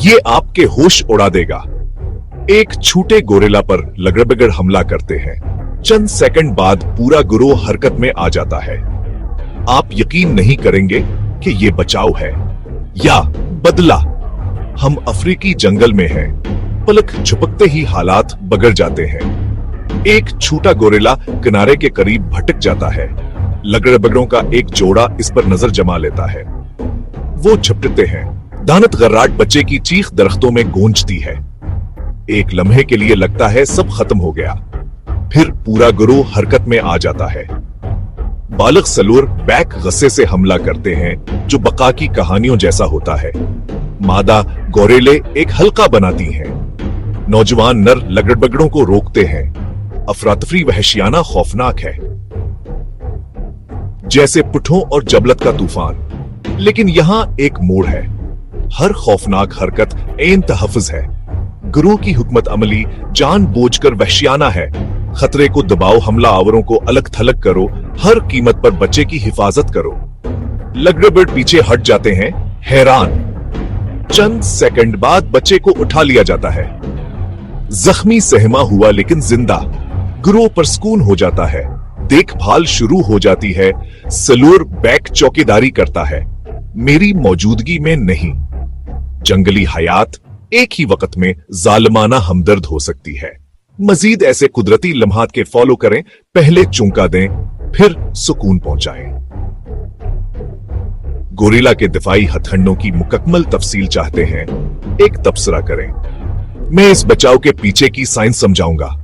ये आपके होश उड़ा देगा। एक छोटे गोरिल्ला पर लगड़बगड़ हमला करते हैं। चंद सेकंड बाद पूरा गिरोह हरकत में आ जाता है। आप यकीन नहीं करेंगे कि ये बचाव है या बदला। हम अफ्रीकी जंगल में हैं। पलक झपकते ही हालात बिगड़ जाते हैं। एक छोटा गोरिल्ला किनारे के करीब भटक जाता है। लगड़बगड़ों का एक जोड़ा इस पर नजर जमा लेता है। वो झपटते हैं। दानत गर्राट बच्चे की चीख दरख्तों में गूंजती है। एक लम्हे के लिए लगता है सब खत्म हो गया। फिर पूरा गिरोह हरकत में आ जाता है। बालग सलूर बैक गस्से से हमला करते हैं जो बका की कहानियों जैसा होता है। मादा गोरेले एक हल्का बनाती हैं। नौजवान नर लगड़बगड़ों को रोकते हैं। अफरातफरी वहशियाना खौफनाक है, जैसे पुठों और जबलत का तूफान। लेकिन यहाँ एक मोड़ है। हर खौफनाक हरकत एन तहफ़्फ़ुज़ है। गिरोह की हुकमत अमली जानबूझकर वहशियाना है। खतरे को दबाओ, हमला आवरों को अलग थलग करो, हर कीमत पर बच्चे की हिफाजत करो। लगड़बड़ पीछे हट जाते हैं, हैरान। चंद सेकंड बाद बच्चे को उठा लिया जाता है। जख्मी सहमा हुआ लेकिन जिंदा। गिरोह पर सुकून हो जाता है। देखभाल शुरू हो जाती है। सलूर बैक चौकीदारी करता है, मेरी मौजूदगी में नहीं। जंगली हयात एक ही वक्त में जालिमाना हमदर्द हो सकती है। मजीद ऐसे कुदरती लम्हात के फॉलो करें। पहले चुंका दें, फिर सुकून पहुंचाएं। गोरिल्ला के दिफाई हथकंडों की मुकम्मल तफसील चाहते हैं? एक तबसरा करें, मैं इस बचाव के पीछे की साइंस समझाऊंगा।